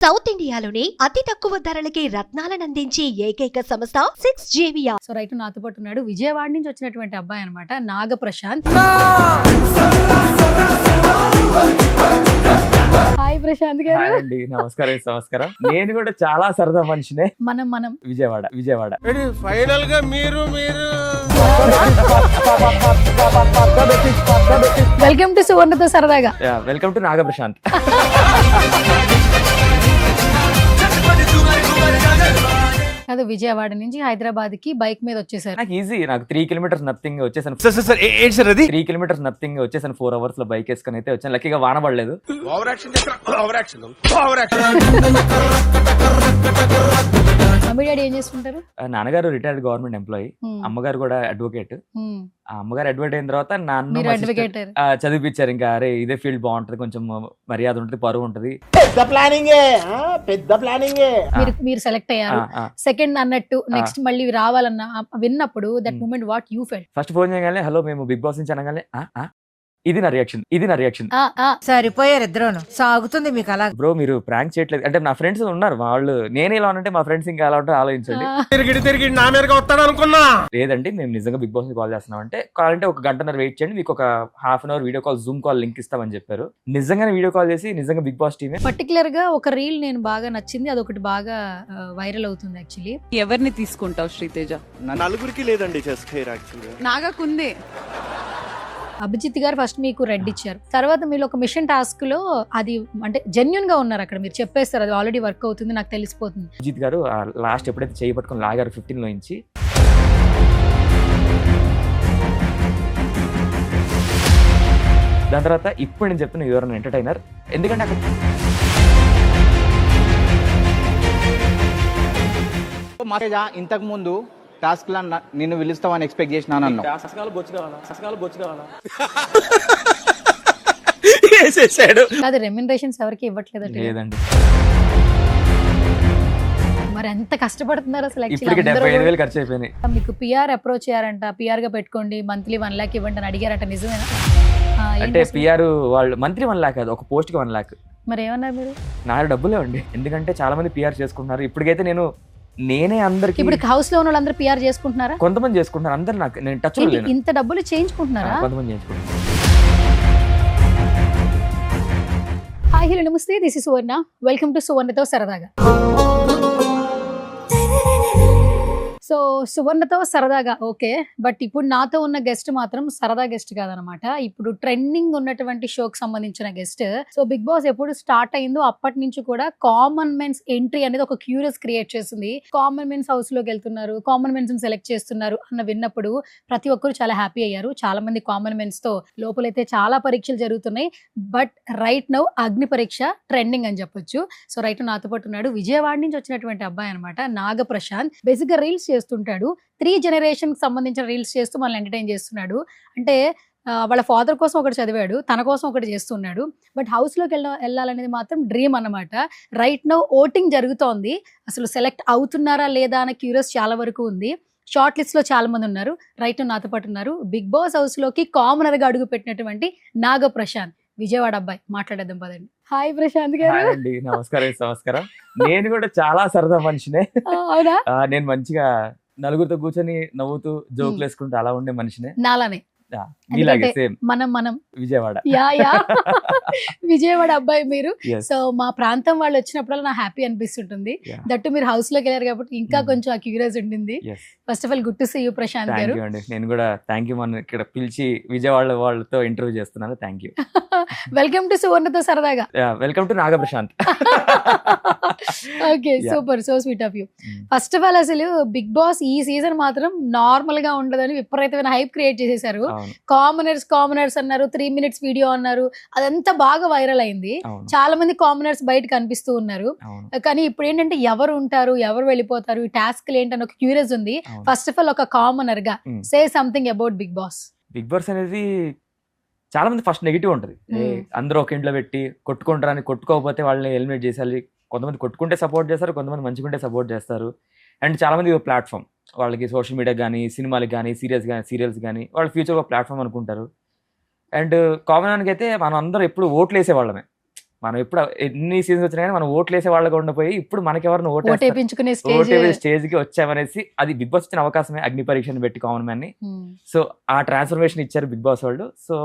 South ఇండియాలోని అతి తక్కువ ధరలకి రత్నాలను అందించే ఏకైక సంస్థ 6JVR. సో రైట్ నాతో పాటు ఉన్నాడు విజయవాడ నుంచి వచ్చినటువంటి అబ్బాయి అనమాట నాగ ప్రశాంత్. హాయ్ ప్రశాంత్ గారు. హాయ్ అండి, నమస్కారం. నేను కూడా చాలా సరదా మనిషినే. మనం విజయవాడ ఫైనల్ గా మీరు వెల్కమ్ టు సువర్ణతో సరదాగా. Welcome to Naga Prashanth. అది విజయవాడ నుంచి హైదరాబాద్ కి బైక్ మీద వచ్చేసారు. నాకు ఈజీ, నాకు 3 కిలోమీటర్స్ నథింగ్ వచ్చేసాను. సార్ అది 3 కిలోమీటర్స్ నథింగ్ వచ్చేసాను. 4 అవర్స్ లో బైక్ వేసుకుని అయితే వచ్చాను. లక్కీగా వాన పడలేదు. ఓవర్ యాక్షన్ మమ్మీ డాడీ ఏం చేస్తుంటారు? నాన్నగారు రిటైర్డ్ గవర్నమెంట్ ఎంప్లాయీ, అమ్మగారు కూడా అడ్వకేట్. ఆ అమ్మగారు అడ్వకేట్ అయిన తర్వాత నాన్న మీరు మా అడ్వకేట్ sister, చదివించారు. ఇంకా అరే ఇదే ఫీల్డ్ బాగుంటది, కొంచెం మర్యాద ఉంటది, పరువు ఉంటది. పెద్ద ప్లానింగ్ మీరు సెలెక్ట్ అయ్యారు. సెకండ్ అన్నట్టు నెక్స్ట్ మళ్ళీ రావాలన్న విన్నప్పుడు that moment what you felt? First phone చేయగానే హలో మేము బిగ్ బాస్ నుంచి అనగానే ఇది నా రియాక్షన్. సరిపోయారు ఇద్దరును. సాగుతుంది మీకు అలా. బ్రో మీరు ప్రాంక్ చేయట్లేదు అంటే నా ఫ్రెండ్స్ ఉన్నారు, వాళ్ళు నేనే ఇలా అంటే మా ఫ్రెండ్స్ ఇంకా ఎలా ఉంటారో ఆలోచించండి. తిరిగి నా మీదగా వస్తాడు అనుకున్నా. లేదండి మేము నిజంగా బిగ్ బాస్ కాల్ చేస్తున్నాం అంటే కావాలంటే ఒక గంటన్నర వెయిట్ చేయండి, మీకు ఒక half an hour video call Zoom call link ఇస్తామని చెప్పారు. నిజంగానే వీడియో కాల్ చేసి నిజంగా బిగ్ బాస్ టీమే. పర్టికులర్ గా ఒక రీల్ నేను బాగా నచ్చింది, అదొకటి బాగా వైరల్ అవుతుంది. యాక్చువల్లీ ఎవరిని తీసుకుంటావు శ్రీతేజ? నలుగురికి లేదండి చెస్ట్ హెయిర్ యాక్చువల్లీ. నాగకుంది. అభిజిత్ గారు ఫస్ట్ మీకు రెడ్ ఇచ్చారు, తర్వాత మీరు ఒక మిషన్ టాస్క్ లో అది అంటే జెన్యున్ గా ఉన్నారు అక్కడ, మీరు చెప్పేస్తారు అది ఆల్రెడీ వర్క్ అవుతుంది నాకు తెలిసిపోతుంది. అజిత్ గారు లాస్ట్ ఎప్పుడైతే చేయి పట్టుకొని లాగారు 15 లో నుంచి, దాని తర్వాత ఇప్పుడు నేను చెప్తున్నా యువర్ ఎంటర్టైనర్. ఎందుకంటే అక్కడ ఇంతకు ముందు టాస్క్ లా నిన్ను పిలుస్తామని ఎక్స్పెక్ట్ చేసినాను అన్నావు. అది రెమ్యునరేషన్స్ ఎవరికి ఇవ్వట్లేదు. లేదండి, మరి ఎంత కష్టపడుతున్నారు అసలు. ఇప్పటికి 75,000 ఖర్చు అయిపోయినాయి. మీకు పిఆర్ అప్రోచ్ చేయారంట, పిఆర్ గా పెట్టుకోండి మంత్లీ 1 lakh ఇవ్వండి అని అడిగారట, నిజమేనా? అంటే పిఆర్ వాళ్ళు మంత్లీ 1 lakh కాదు, ఒక పోస్ట్ కి 1 lakh. మరి ఏమన్నారు మీరు? నా డబ్బులే అండి, ఎందుకంటే చాలా మంది పిఆర్ చేసుకుంటున్నారు. ఇప్పటికైతే నేనే అందరికి, ఇప్పుడు హౌస్ లో ఉన్న వాళ్ళందరూ పిఆర్ చేసుకుంటున్నారా? కొంతమంది చేసుకుంటున్నారు, అందరు నాకు నేను టచ్ లో లేను. ఇంత డబ్బులు చేయించుకుంటున్నారా? కొంతమంది చేయించుకుంటున్నారు. హాయ్ హలో నమస్తే, this is Suvarna. Welcome to సువర్ణతో సరదాగా. సో సువర్ణతో సరదాగా ఓకే, బట్ ఇప్పుడు నాతో ఉన్న గెస్ట్ మాత్రం సరదా గెస్ట్ కాదనమాట. ఇప్పుడు ట్రెండింగ్ ఉన్నటువంటి షోకి సంబంధించిన గెస్ట్. సో బిగ్ బాస్ ఎప్పుడు స్టార్ట్ అయిందో అప్పటి నుంచి కూడా కామన్ మెన్స్ ఎంట్రీ అనేది ఒక క్యూరియస్ క్రియేట్ చేసింది. కామన్ మెన్స్ హౌస్ లోకి వెళ్తున్నారు, కామన్ మెన్స్ సెలెక్ట్ చేస్తున్నారు అన్న విన్నప్పుడు ప్రతి ఒక్కరు చాలా హ్యాపీ అయ్యారు. చాలా మంది కామన్ మెన్స్ తో లోపలైతే చాలా పరీక్షలు జరుగుతున్నాయి. బట్ రైట్ నౌ అగ్ని పరీక్ష ట్రెండింగ్ అని చెప్పొచ్చు. సో రైట్ నాతో పాటు ఉన్నాడు విజయవాడ నుంచి వచ్చినటువంటి అబ్బాయి అనమాట నాగ ప్రశాంత్. బేసిక్ గా రీల్స్ చేస్తుంటాడు, 3 జనరేషన్ సంబంధించిన రీల్స్ చేస్తూ మనల్ని ఎంటర్టైన్ చేస్తున్నాడు. అంటే వాళ్ళ ఫాదర్ కోసం ఒకటి చదివాడు, తన కోసం ఒకటి చేస్తున్నాడు. బట్ హౌస్లోకి వెళ్ళాలనేది మాత్రం డ్రీమ్ అన్నమాట. రైట్ నౌ ఓటింగ్ జరుగుతోంది. అసలు సెలెక్ట్ అవుతున్నారా లేదా అన్న క్యూరియస్ చాలా వరకు ఉంది. షార్ట్ లిస్ట్ లో చాలా మంది ఉన్నారు. రైట్ నాతో పాటు ఉన్నారు బిగ్ బాస్ హౌస్ లోకి కామనర్ గా అడుగు పెట్టినటువంటి నాగ ప్రశాంత్, విజయవాడ అబ్బాయి. మాట్లాడేద్దాం పదండి. హాయ్ ప్రశాంత్ గారు. హాయ్ అండి, నమస్కారం. నేను కూడా చాలా సరదా మనిషినే. అవునా? నేను మంచిగా నలుగురితో కూర్చొని నవ్వుతూ జోకులు వేసుకుంటూ అలా ఉండే మనిషినే. నాలానే మీలాగే సేమ్. మనం విజయవాడ. యా విజయవాడ అబ్బాయి మీరు. Yes. సో మా ప్రాంతం వాళ్ళు వచ్చినప్పుడు నా హ్యాపీ అనిపిస్తుంటుంది. Yeah. దట్టు మీరు హౌస్ లోకి వెళ్ళారు కాబట్టి ఇంకా కొంచెం ఆ క్యూరియస్ ఉండింది. Yes. First of all good to see you Prashanth గారు. థ్యాంక్ యూ అండి, నేను కూడా థ్యాంక్ యూ. మన ఇక్కడ పిలిచి విజయవాడ వాళ్ళతో ఇంటర్వ్యూ చేస్తున్నాను. Thank you. వెల్కమ్ టు సువర్ణతో సరదాగా. Welcome to Naga Prashant. Okay, super, so sweet of you. First of all అసలు బిగ్ బాస్ ఈ సీజన్ మాత్రం నార్మల్ గా ఉండదని విపరీతమైన హైప్ క్రియేట్ చేసేసారు. కామనర్స్ అన్నారు, 3 minutes వీడియో అన్నారు, అదంతా బాగా వైరల్ అయింది. చాలా మంది కామనర్స్ బయట కనిపిస్తూ ఉన్నారు. కానీ ఇప్పుడు ఏంటంటే ఎవరు ఉంటారు, ఎవరు వెళ్ళిపోతారు, ఈ టాస్క్ ఏంటని ఒక క్యూరియస్ ఉంది. ఫస్ట్ ఆఫ్ ఆల్ ఒక కామనర్ గా say something about big boss. Big boss అనేది చాలా మంది ఫస్ట్ నెగిటివ్ ఉంటుంది. అందరూ ఒక ఇంట్లో పెట్టి కొట్టుకుంటారని, కొట్టుకోకపోతే వాళ్ళని ఎలిమినేట్ చేసేయాలి. కొంతమంది కొట్టుకుంటే సపోర్ట్ చేస్తారు, కొంతమంది మంచిగుంటే సపోర్ట్ చేస్తారు. అండ్ చాలా మంది ప్లాట్ఫామ్, వాళ్ళకి సోషల్ మీడియా కానీ, సినిమాలకు కానీ, సీరియల్స్ కానీ వాళ్ళ ఫ్యూచర్ ఒక ప్లాట్ఫామ్ అనుకుంటారు. అండ్ కామన్ మ్యాన్కి అయితే మనం అందరం ఎప్పుడు ఓట్లు వేసేవాళ్ళమే. మనం ఎప్పుడు ఎన్ని సీజన్స్ వచ్చినా కానీ మనం ఓట్లు వేసే వాళ్ళగా ఉండిపోయి ఇప్పుడు మనకెవరిని ఓటేపించుకునే స్టేజ్. స్టేజ్ కి వచ్చామనేసి అది బిగ్ బాస్ ఇచ్చిన అవకాశమే, అగ్ని పరీక్షను పెట్టి కామన్ మ్యాన్ ని. సో ఆ ట్రాన్స్ఫర్మేషన్ ఇచ్చారు బిగ్ బాస్ వాళ్ళు. సో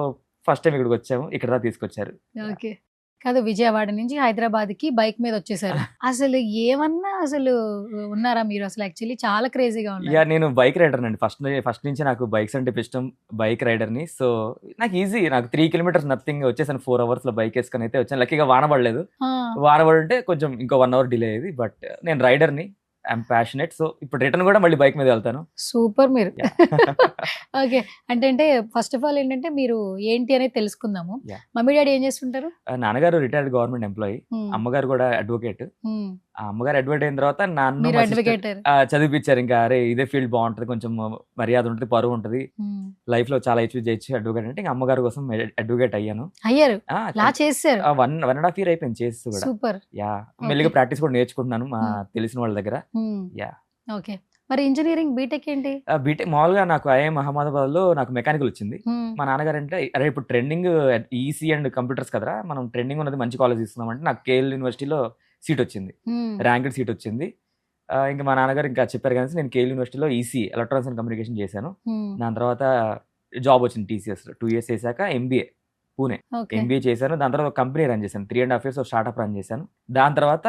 ఫస్ట్ టైం ఇక్కడికి వచ్చాము, ఇక్కడ తీసుకొచ్చారు. ఓకే. కాదు, విజయవాడ నుంచి హైదరాబాద్ కి బైక్ మీద వచ్చేసారు. అసలు ఏమన్నా అసలు ఉన్నారా మీరు? అసలు యాక్చువల్లీ చాలా క్రేజీగా ఉన్నారు. యా, నేను బైక్ రైడర్ అండి. ఫస్ట్ నుంచి నాకు బైక్స్ అంటే ఇష్టం, బైక్ రైడర్ ని. సో నాకు ఈజీ, నాకు 3 కిలోమీటర్స్ నథింగ్ వచ్చేసాను. 4 hours లో బైక్ వేసుకొని అయితే వచ్చాను. లక్కీగా వాన పడలేదు. వాన పడుంటే కొంచెం ఇంకో 1 hour డిలే అయ్యేది. బట్ నేను రైడర్ ని, ఐఎమ్ ప్యాషనెట్. సో ఇప్పుడు రిటర్న్ కూడా మళ్ళీ బైక్ మీద వెళ్తాను. సూపర్ మీరు. ఓకే. అంటే ఫస్ట్ ఆఫ్ ఆల్ ఏంటంటే మీరు ఏంటి అనేది తెలుసుకుందాము. Yeah. మమ్మీ డాడీ ఏం చేస్తుంటారు? నాన్నగారు రిటైర్డ్ గవర్నమెంట్ ఎంప్లాయీ, అమ్మగారు కూడా అడ్వకేట్. ఆ అమ్మగారు అడ్వకేట్ అయిన తర్వాత నన్ను మీరు మా sister, అడ్వకేటర్. చదివించారు. ఇంకా అరే ఇదే ఫీల్డ్ బాగుంటది, కొంచెం మర్యాద ఉంటుంది, పరువు ఉంటుంది, లైఫ్ లో చాలా అచీవ్ చేయొచ్చు అడ్వకేట్ అంటే. ఇంకా అమ్మగారి కోసం అడ్వకేట్ అయ్యాను. అయ్యారు, లా చేశారు. 1.5 year అయిపోయింది చేస్తూ కూడా. సూపర్. యా, మెల్లిగా ప్రాక్టీస్ కూడా నేర్చుకుంటున్నాను మా తెలిసిన వాళ్ళ దగ్గర. యా. ఓకే. మరి ఇంజనీరింగ్ బీటెక్ ఏంటి? బీటెక్ మామూలుగా నాకు ఐఎం అహ్మదాబాద్ లో నాకు మెకానికల్ వచ్చింది. మా నాన్నగారు అంటే అరే ఇప్పుడు ట్రెండింగ్ ఈసీ అండ్ కంప్యూటర్స్ కదరా, మనం ట్రెండింగ్ ఉన్నది మంచి కాలేజ్ ఇస్తున్నాం అంటే నాకు కేఎల్ యూనివర్సిటీలో సీట్ వచ్చింది, ర్యాంక్డ్ సీట్ వచ్చింది. ఇంకా మా నాన్నగారు ఇంకా చెప్పారు కానీ నేను కేఎల్ యూనివర్సిటీలో ఈసీ ఎలక్ట్రానిక్స్ అండ్ కమ్యూనికేషన్ చేశాను. దాని తర్వాత జాబ్ వచ్చింది TCS లో. 2 years చేశాక MBA పూణే MBA చేశాను. దాని తర్వాత కంపెనీ రన్ చేశాను. 3.5 years స్టార్ట్అప్ రన్ చేశాను. దాని తర్వాత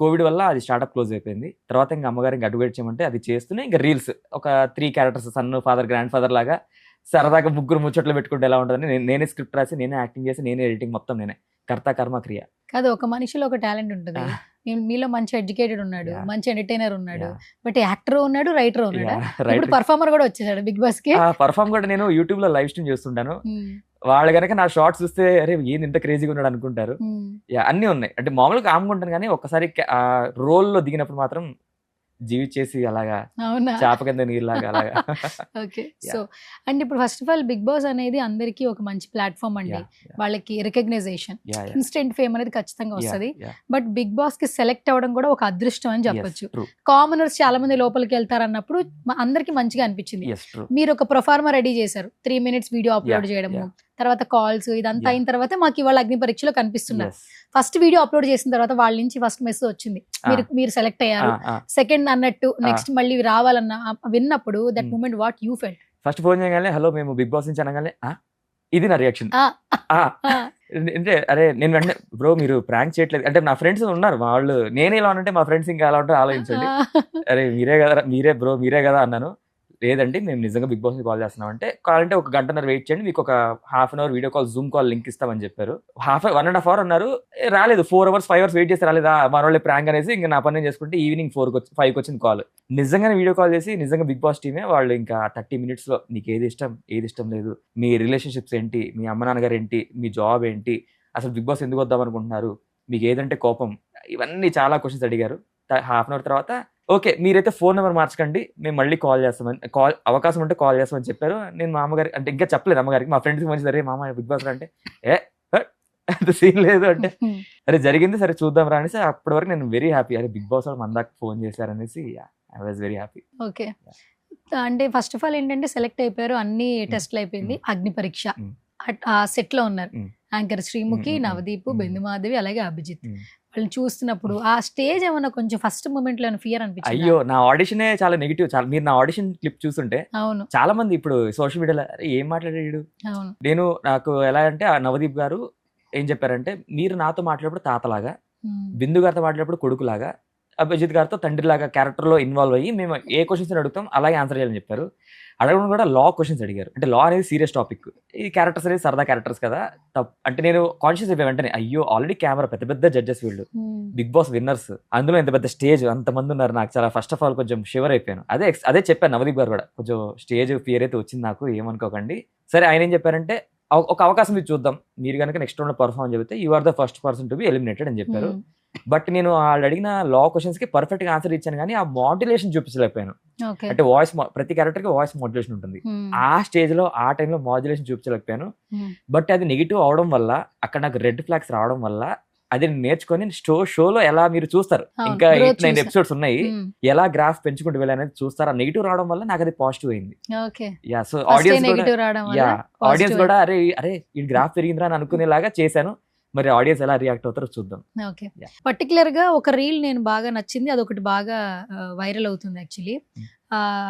కోవిడ్ వల్ల అది స్టార్ట్అప్ క్లోజ్ అయిపోయింది. తర్వాత ఇంకా అమ్మగారు ఇంకా అడ్వకేట్ చేయమంటే అది చేస్తూనే ఇంకా రీల్స్ ఒక 3 characters son, father, grandfather లాగా సరదాగా ముగ్గురు ముచ్చట్లు పెట్టుకుంటే ఎలా ఉంటుందని నేనే స్క్రిప్ట్ రాసి, నేనే యాక్టింగ్ చేసి, నేనే ఎడిటింగ్, మొత్తం నేనే, కర్త కర్మ క్రియ. కాదు, ఒక మనిషిలో ఒక టాలెంట్ ఉంటుంది. మీలో మంచి ఎడ్యుకేటెడ్ ఉన్నాడు, మంచి ఎంటర్టైనర్ ఉన్నాడు, బట్ యాక్టర్ ఉన్నాడు, రైటర్ ఉన్నాడు, ఇప్పుడు పర్ఫార్మర్ కూడా వచ్చేసాడు బిగ్ బాస్ కి. పర్ఫార్మ్ కూడా నేను యూట్యూబ్ లో లైవ్ స్ట్రీమ్ చేస్తుంటాను. వాళ్ళు కనుక నా షార్ట్స్ చూస్తే అరే ఏంది ఇంత క్రేజీగా ఉన్నాడు అనుకుంటారు. అన్ని ఉన్నాయి. అంటే మామూలుగా కాముకుంటాను కానీ ఒక్కసారి రోల్ లో దిగినప్పుడు మాత్రం జీవించేసి అలాగా చాప కింద నీరులాగా అలాగా. ఓకే. సో అండ్ ఇప్పుడు first of all big boss అనేది అందరికీ ఒక మంచి ప్లాట్ఫామ్ అండి. వాళ్ళకి రికగ్నైజేషన్, ఇన్స్టెంట్ ఫేమ్ అనేది ఖచ్చితంగా వస్తుంది. బట్ బిగ్ బాస్ కి సెలెక్ట్ అవ్వడం కూడా ఒక అదృష్టం అని చెప్పొచ్చు. కామనర్స్ చాలా మంది లోపలికి వెళ్తారు అన్నప్పుడు అందరికి మంచిగా అనిపించింది. మీరు ఒక ప్రొఫార్మా రెడీ చేశారు, 3 minutes వీడియో అప్లోడ్ చేయడము, తర్వాత కాల్స్, ఇదంతా అయిన తర్వాత మాకు ఇవాళ అగ్ని పరీక్షలో కనిపిస్తున్నారు. ఫస్ట్ వీడియో అప్లోడ్ చేసిన తర్వాత వాళ్ళ నుంచి ఫస్ట్ మెసేజ్ వచ్చింది, మీరు సెలెక్ట్ అయ్యారు, సెకండ్ అన్నట్టు నెక్స్ట్ మళ్ళీ రావాలన్న విన్నప్పుడు that moment what you felt? First phone చేయగానే హలో మేము బిగ్ బాస్ నుంచి అనగానే ఇది నా రియాక్షన్. అంటే అరే నేను వెంటనే బ్రో మీరు ప్రాంక్ చేయట్లేదు అంటే, నా ఫ్రెండ్స్ ఉన్నారు వాళ్ళు, నేనే ఇలా అంటే మా ఫ్రెండ్స్ ఇంకా ఎలా ఉంటే ఆలోచించండి. అరే మీరే కదా, మీరే కదా అన్నాను. లేదండి మేము నిజంగా బిగ్ బాస్ కాల్ చేస్తున్నాం అంటే, కావాలంటే 1 గంటన్నర వెయిట్ చేయండి, మీకు ఒక 1/2 hour video call, Zoom call link ఇస్తామని చెప్పారు. 1.5 hour అన్నారు, రాలేదు. 4 hours 5 hours వెయిట్ చేస్తే రాలేదా, మన వాళ్ళే ప్రాంక్ అనేసి ఇంకా నా పని చేసుకుంటే ఈవినింగ్ 5 వచ్చింది కాల్. నిజంగానే వీడియో కాల్ చేసి నిజంగా బిగ్ బాస్ టీమే వాళ్ళు ఇంకా 30 minutes లో నీకు ఏది ఇష్టం లేదు, మీ రిలేషన్షిప్స్ ఏంటి, మీ అమ్మ నాన్నగారు ఏంటి, మీ జాబ్ ఏంటి, అసలు బిగ్ బాస్ ఎందుకు వద్దాం అనుకుంటున్నారు, మీకు ఏదంటే కోపం, ఇవన్నీ చాలా క్వశ్చన్స్ అడిగారు. 1/2 hour తర్వాత ఓకే మీరైతే ఫోన్ నెంబర్ మార్చకండి, మేము మళ్ళీ కాల్ చేస్తామని, అవకాశం ఉంటే కాల్ చేస్తామని చెప్పారు. నేను మా అమ్మగారికి అంటే ఇంకా చెప్పలేదు అమ్మగారికి, మా ఫ్రెండ్స్కి మంచి సరే మామ బిగ్ బాస్ అంటే అంత సీన్ లేదు అంటే, అరే జరిగింది సరే చూద్దాం రా అనేసి. అప్పటి వరకు నేను వెరీ హ్యాపీ, అరే బిగ్ బాస్ వాళ్ళు మన దాకా ఫోన్ చేశారనేసి I was very happy. Okay. అంటే ఫస్ట్ ఆఫ్ ఆల్ ఏంటంటే సెలెక్ట్ అయిపోయారు, అన్ని టెస్ట్లు అయిపోయింది, అగ్ని పరీక్ష ఆ సెట్ లో ఉన్నారు యాంకర్ శ్రీముఖి, నవదీప్, బెందుమాధవి, అలాగే అభిజిత్. వాళ్ళని చూస్తున్నప్పుడు ఆ స్టేజ్ ఏమన్నా కొంచెం ఫస్ట్ మూమెంట్ లో ఫియర్ అనిపించింది? అయ్యో నా ఆడిషనే చాలా నెగిటివ్. మీరు నా ఆడిషన్ క్లిప్ చూస్తుంటే అవును చాలా మంది ఇప్పుడు సోషల్ మీడియాలో ఏం మాట్లాడాడు. నేను నాకు ఎలా అంటే నవదీప్ గారు ఏం చెప్పారంటే, మీరు నాతో మాట్లాడేప్పుడు తాతలాగా, బిందు గారితో మాట్లాడేప్పుడు కొడుకులాగా, అభిజిత్ గారితో తండ్రిలాగా క్యారెక్టర్ లో ఇన్వాల్వ్ అయ్యి మేము ఏ క్వశ్చన్స్ అడుగుతాం అలాగే ఆన్సర్ చేయాలని చెప్పారు. అడగడం కూడా లా క్వశ్చన్స్ అడిగారు. అంటే లా అనేది సీరియస్ టాపిక్, ఈ క్యారెక్టర్స్ అనేది సరదా క్యారెక్టర్స్ కదా. అంటే నేను కాన్షియస్ అయిపోయి వెంటనే అయ్యో ఆల్రెడీ కెమెరా పెద్ద జడ్జెస్ వీళ్ళు, బిగ్ బాస్ విన్నర్స్, అందులో ఎంత పెద్ద స్టేజ్, అంతమంది ఉన్నారు. నాకు చాలా ఫస్ట్ ఆఫ్ ఆల్ కొంచెం షివర్ అయిపోయాను. అదే చెప్పాను నవదీప్ గారు కూడా, కొంచెం స్టేజ్ ఫియర్ అయితే వచ్చింది నాకు, ఏమనుకోకండి. సరే ఆయన ఏం చెప్పారంటే, ఒక అవకాశం ఇది చూద్దాం, మీరు కనుక నెక్స్ట్ రౌండ్ లో పర్ఫార్మ్ చెబితే you are the first person to be eliminated అని చెప్పారు. బట్ నేను వాళ్ళు అడిగిన లా క్వశ్చన్స్ కి పర్ఫెక్ట్ గా ఆన్సర్ ఇచ్చాను, కానీ ఆ మాడ్యులేషన్ చూపించలేకపోయాను. అంటే వాయిస్, ప్రతి క్యారెక్టర్ కి వాయిస్ మాడ్యులేషన్ ఉంటుంది, ఆ స్టేజ్ లో ఆ టైంలో మాడ్యులేషన్ చూపించలేకపోయాను. బట్ అది నెగిటివ్ అవడం వల్ల, అక్కడ నాకు రెడ్ ఫ్లాగ్స్ రావడం వల్ల, అది నేర్చుకొని షోలో ఎలా మీరు చూస్తారు, ఇంకా 8-9 episodes ఉన్నాయి, ఎలా గ్రాఫ్ పెంచుకుంటూ వెళ్ళాలనేది చూస్తారు. ఆ నెగిటివ్ రావడం వల్ల నాకు అది పాజిటివ్ అయింది. యా, సో ఆడియన్స్ కూడా అరే ఈ గ్రాఫ్ పెరిగిందిరా అని అనుకునేలాగా చేశాను. మరి ఆడియన్స్ ఎలా రియాక్ట్ అవుతారో చూద్దాం. ఓకే. Yeah. పర్టికులర్ గా ఒక రీల్ నేను బాగా నచ్చింది, అదొకటి బాగా వైరల్ అవుతుంది యాక్చువల్లీ.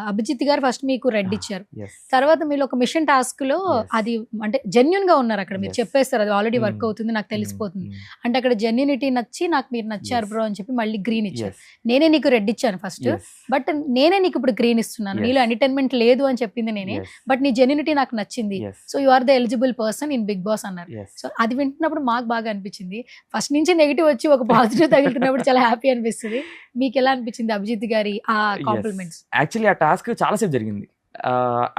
అభిజిత్ గారు ఫస్ట్ మీకు రెడ్ ఇచ్చారు, Yes. తర్వాత మీరు ఒక మిషన్ టాస్క్ లో Yes. అది అంటే జెన్యున్ గా ఉన్నారు అక్కడ, మీరు Yes. చెప్పేస్తారు అది ఆల్రెడీ Mm. వర్క్ అవుతుంది నాకు తెలిసిపోతుంది. Mm. అంటే అక్కడ జెన్యునిటీ నచ్చి నాకు మీరు నచ్చారు Yes. బ్రో అని చెప్పి మళ్ళీ గ్రీన్ ఇచ్చారు. Yes. నేనే నీకు రెడ్ ఇచ్చాను ఫస్ట్, Yes. బట్ నేనే నీకు ఇప్పుడు గ్రీన్ ఇస్తున్నాను. Yes. నీలో ఎంటర్టైన్మెంట్ లేదు అని చెప్పింది నేనే, Yes. బట్ నీ జెన్యునిటీ నాకు నచ్చింది. Yes. So you are the eligible person in Bigg Boss అన్నారు. Yes. సో అది వింటున్నప్పుడు మాకు బాగా అనిపించింది. ఫస్ట్ నుంచి నెగిటివ్ వచ్చి ఒక పాజిటివ్ తగులుతున్నప్పుడు చాలా హ్యాపీ అనిపిస్తుంది. మీకు ఎలా అనిపించింది అభిజిత్ గారి ఆ కాంప్లిమెంట్స్? యాక్చువల్లీ ఆ టాస్క్ చాలాసేపు జరిగింది.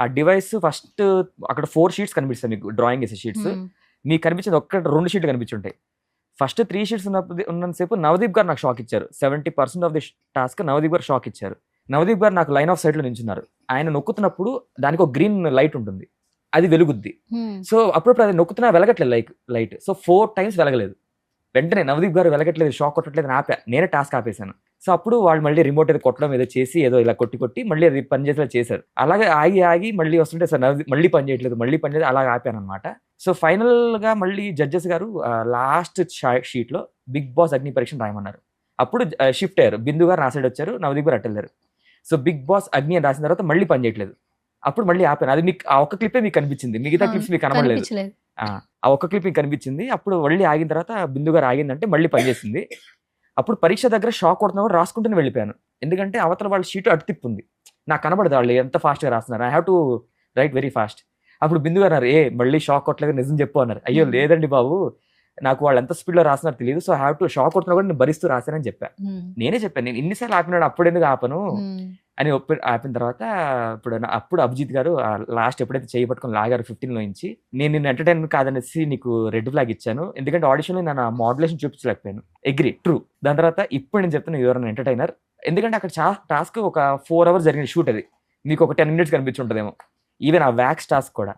ఆ డివైస్ ఫస్ట్ అక్కడ 4 షీట్స్ కనిపిస్తాయి మీకు, డ్రాయింగ్ వేసే షీట్స్. మీకు కనిపించింది 2 షీట్లు కనిపించుంటాయి. ఫస్ట్ 3 షీట్స్ ఉన్నంతసేపు నవదీప్ గారు నాకు షాక్ ఇచ్చారు. 70% ఆఫ్ ది టాస్క్ నవదీప్ గారు షాక్ ఇచ్చారు. నవదీప్ గారు నాకు లైన్ ఆఫ్ సైట్ లో నించున్నారు. ఆయన నొక్కుతున్నప్పుడు దానికి ఒక గ్రీన్ లైట్ ఉంటుంది, అది వెలుగుద్ది. సో అప్పుడప్పుడు అది నొక్కుతున్నా వెలగట్లేదు లైట్. So 4 times వెలగలేదు. వెంటనే నవదీప్ గారు వెలగట్లేదు, షాక్ కొట్టట్లేదు అని ఆపా, నేనే టాస్క్ ఆపేశాను. సో అప్పుడు వాళ్ళు మళ్ళీ రిమోట్ ఏదో కొట్టడం ఏదో చేసి ఏదో ఇలా కొట్టి మళ్ళీ అది పని చేసేలా చేశారు. అలాగే ఆగి మళ్ళీ వస్తుంటే సార్ నవదీప్ మళ్ళీ పని చేయట్లేదు అలా ఆపాను అనమాట. సో ఫైనల్ గా మళ్ళీ జడ్జెస్ గారు లాస్ట్ షీట్ లో బిగ్ బాస్ అగ్ని పరీక్ష రాయమన్నారు. అప్పుడు షిఫ్ట్ అయ్యారు, బిందు గారు నా సైడ్ వచ్చారు, నవదీప్ గారు అట్టెళ్ళారు. సో బిగ్ బాస్ అగ్ని అని రాసిన తర్వాత మళ్ళీ పని చేయట్లేదు. అప్పుడు మళ్ళీ ఆపాను. అది మీకు ఆ ఒక్క క్లిప్పే మీకు కనిపించింది, మిగతా క్లిప్స్ మీకు కనబడలేదు. ఆ ఒక్క క్లిప్ మీకు కనిపించింది. అప్పుడు మళ్ళీ ఆగిన తర్వాత బిందు గారు ఆగిందంటే మళ్ళీ పనిచేసింది. అప్పుడు పరీక్ష దగ్గర షాక్ కొడుతున్నా కూడా రాసుకుంటూనే వెళ్ళిపోయాను. ఎందుకంటే అవతల వాళ్ళ షీట్ అటు తిప్పుంది, నాకు కనబడదు వాళ్ళు ఎంత ఫాస్ట్గా రాస్తున్నారు. I have to right very fast. అప్పుడు బిందు గారు అన్నారు, మళ్ళీ షాక్ కొట్టలేదు నిజం చెప్పు అన్నారు. అయ్యో లేదండి బాబు, నాకు వాళ్ళు ఎంత స్పీడ్లో రాస్తున్నారు తెలియదు, సో హ్యావ్ టు షాక్ కొడుతున్నా కూడా నేను భరిస్తూ రాశానని చెప్పాను. నేనే చెప్పాను, నేను ఇన్నిసార్లు ఆపినాడు అప్పుడు ఎందుకు ఆపను అని ఆపిన తర్వాత అప్పుడు అభిజిత్ గారు లాస్ట్ ఎప్పుడైతే చేయి పట్టుకొని లాగారు 15 నుంచి, నేను నిన్ను ఎంటర్టైన్మెంట్ కాదనేసి నీకు రెడ్ ఫ్లాగ్ ఇచ్చాను, ఎందుకంటే ఆడిషన్ లో నేను మోడ్యులేషన్ చూపించలేకపోయాను. Agri true. దాని తర్వాత ఇప్పుడు నేను చెప్తాను ఎవరైనా ఎంటర్టైనర్, ఎందుకంటే అక్కడ టాస్క్ ఒక 4 hours జరిగిన షూట్, అది మీకు ఒక 10 minutes కనిపించుంటుందేమో. ఈవెన్ ఆ వ్యాక్స్ టాస్క్ కూడా,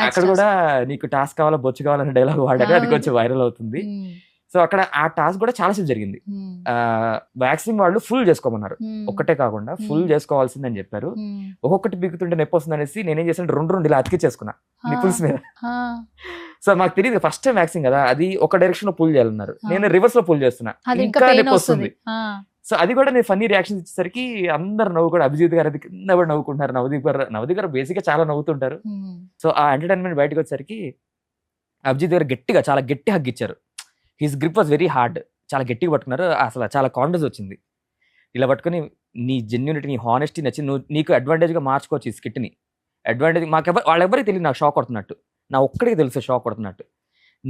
అక్కడ కూడా నీకు టాస్క్ కావాలా బొచ్చు కావాలనే డైలాగ్ వాడారు, అది కొంచెం వైరల్ అవుతుంది. సో అక్కడ ఆ టాస్క్ కూడా చాలా సేపు జరిగింది. వ్యాక్సింగ్ వాళ్ళు ఫుల్ చేసుకోమన్నారు, ఒక్కటే కాకుండా ఫుల్ చేసుకోవాల్సిందని చెప్పారు. ఒక్కొక్కటి బిగుతుంటే నొప్పి వస్తుంది అనేసి నేనేం చేశాను, 2 ఇలా అతికిచ్చేసుకున్నా నిపుల్స్ మీద. సో మాకు తెలియదు ఫస్ట్ టైం వ్యాక్సింగ్ కదా, అది ఒక డైరెక్షన్ లో పుల్ చేయాలన్నారు, నేను రివర్స్ లో పుల్ చేస్తున్నా, ఇంకా నొప్పి వస్తుంది. సో అది కూడా నేను ఫన్నీ రియాక్షన్ ఇచ్చేసరికి అందరు నవ్వు కూడా, అభిజిత్ గారు అది కింద కూడా నవ్వుకుంటున్నారు, నవదీప్ గారు బేసిక్ గా చాలా నవ్వుతుంటారు. సో ఆ ఎంటర్టైన్మెంట్ బయటకు వచ్చేసరికి అభిజిత్ గారు చాలా గట్టి హగ్ ఇచ్చారు. His grip was very hard, చాలా గట్టిగా పట్టుకున్నారు. అసలు చాలా కాన్ఫిడెన్స్ వచ్చింది. ఇలా పట్టుకుని నీ జెన్యూనిటీ, నీ హానెస్టీ నచ్చి నీకు అడ్వాంటేజ్గా మార్చుకోవచ్చు ఈ స్కిట్ని. అడ్వాంటేజ్ వాళ్ళెవరికి తెలియదు నాకు షాక్ కొడుతున్నట్టు, నా ఒక్కడికి తెలుసు షాక్ కొడుతున్నట్టు.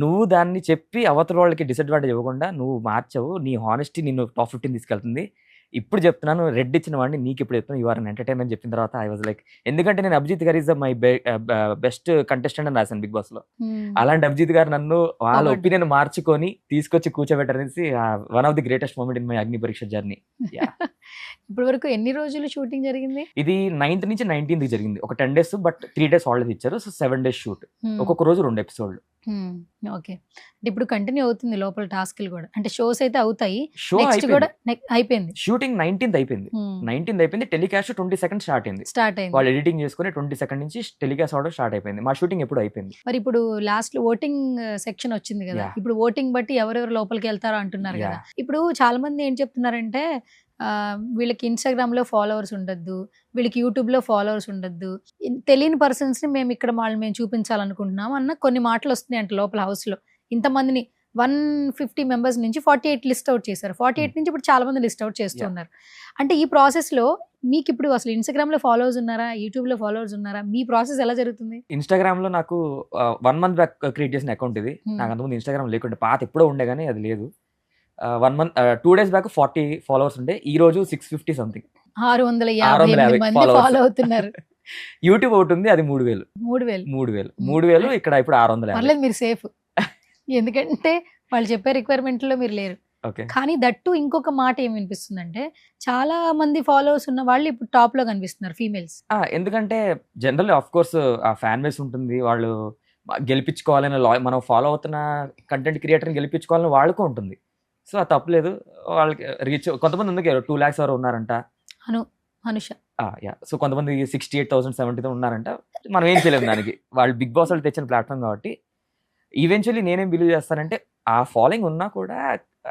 నువ్వు దాన్ని చెప్పి అవతల వాళ్ళకి డిసడ్వాంటేజ్ ఇవ్వకుండా నువ్వు మార్చావు, నీ హానెస్టీ నిన్ను టాప్ 15 తీసుకెళ్తుంది. ఇప్పుడు చెప్తున్నాను, రెడ్ ఇచ్చిన వాడిని నీకు ఇప్పుడు చెప్తున్నాను, యు ఆర్ అన్ ఎంటర్టైన్మెంట్ చెప్పిన తర్వాత ఐ వాజ్ లైక్, ఎందుకంటే నేను అభిజిత్ గారు ఈజ్ మై బెస్ట్ కంటెస్టెంట్ అని రాశాను బిగ్ బాస్ లో. అలాంటి అభిజిత్ గారు నన్ను వాళ్ళ ఒపీనియన్ మార్చుకొని తీసుకొచ్చి కూర్చోబెట్టారనేసి one of the greatest moment in my Agni Pariksha journey. ఇప్పటి వరకు ఎన్ని రోజులు షూటింగ్ జరిగింది? ఇది 9th నుంచి 19th జరిగింది, ఒక 10 days, బట్ 3 days హాలిడేస్ ఇచ్చారు. సో 7 days షూట్, ఒక్కొక్క రోజు 2 episodes. ఓకే. ఇప్పుడు కంటిన్యూ అవుతుంది లోపల టాస్క్లు కూడా, అంటే షోస్ అయితే అవుతాయి. షో అయిపోయింది, షూటింగ్ 19th అయిపోయింది, 19th అయిపోయింది. టెలికాస్ట్ 22nd స్టార్ట్ అయింది. వాళ్ళు ఎడిటింగ్ చేసుకుని 22nd నుంచి టెలికాస్ట్ అవడం స్టార్ట్ అయిపోయింది. మా షూటింగ్ ఎప్పుడు అయిపోయింది. మరి ఇప్పుడు లాస్ట్ ఓటింగ్ సెక్షన్ వచ్చింది కదా, ఇప్పుడు ఓటింగ్ బట్టి ఎవరెవరు లోపలికి వెళ్తారో అంటున్నారు కదా. ఇప్పుడు చాలా మంది ఏం చెప్తున్నారంటే వీళ్ళకి ఇన్స్టాగ్రామ్ లో ఫాలోవర్స్ ఉండద్దు, వీళ్ళకి యూట్యూబ్ లో ఫాలోవర్స్ ఉండద్దు, తెలియని పర్సన్స్ ని మేము ఇక్కడ మేము చూపించాలనుకుంటున్నాం అన్న కొన్ని మాటలు వస్తున్నాయి అంటే లోపల హౌస్ లో. ఇంతమందిని 150 members నుంచి 48 లిస్ట్ అవుట్ చేశారు. 48 నుంచి ఇప్పుడు చాలా మంది లిస్ట్ అవుట్ చేస్తున్నారు. అంటే ఈ ప్రాసెస్ లో మీకు ఇప్పుడు అసలు ఇన్స్టాగ్రామ్ లో ఫాలోవర్స్ ఉన్నారా, యూట్యూబ్ లో ఫాలోవర్స్ ఉన్నారా, మీ ప్రాసెస్ ఎలా జరుగుతుంది? ఇన్స్టాగ్రామ్ లో నాకు 1 month బ్యాక్ క్రియేట్ చేసిన అకౌంట్ ఇది. నాకు అంతకుముందు ఇన్స్టాగ్రామ్ లేకుంటే, పాత ఎప్పుడో ఉండే కానీ అది లేదు. 1 month 2 days బ్యాక్ 40 followers ఉండే, ఈ రోజు 650 సంథింగ్, 650 మంది ఫాలో అవుతున్నారు. యూట్యూబ్ ఒకటి ఉంది, అది 3000 ఇక్కడ ఇప్పుడు 650. పర్లేదు, మీరు సేఫ్. ఎందుకంటే వాళ్ళు చెప్పే రిక్వైర్మెంట్ లో మీరు లేరు. కానీ దట్టు ఇంకొక మాట ఏం వినిపిస్తుందంటే, చాలా మంది ఫాలోవర్స్ ఉన్న వాళ్ళు ఇప్పుడు టాప్ లో కనిపిస్తున్నారు ఫీమేల్స్. ఎందుకంటే జనరల్ ఆఫ్ కోర్స్ ఆ ఫ్యాన్ బేస్ ఉంటుంది, వాళ్ళు గెలిపించుకోవాలని, మనం ఫాలో అవుతున్న కంటెంట్ క్రియేటర్ని గెలిపించుకోవాలని వాళ్ళకు ఉంటుంది. సో అది తప్పలేదు, వాళ్ళకి రీచ్ కొంతమంది ఉంది 2 lakhs వరకు ఉన్నారంట. అనుష సో కొంతమంది 68,000 70,000 ఉన్నారంట. మనం ఏం చేయలేము దానికి, వాళ్ళు బిగ్ బాస్ వాళ్ళు తెచ్చిన ప్లాట్ఫామ్ కాబట్టి. ఈవెన్చువల్లీ నేనేం బిలీవ్ చేస్తానంటే, ఆ ఫాలోయింగ్ ఉన్నా కూడా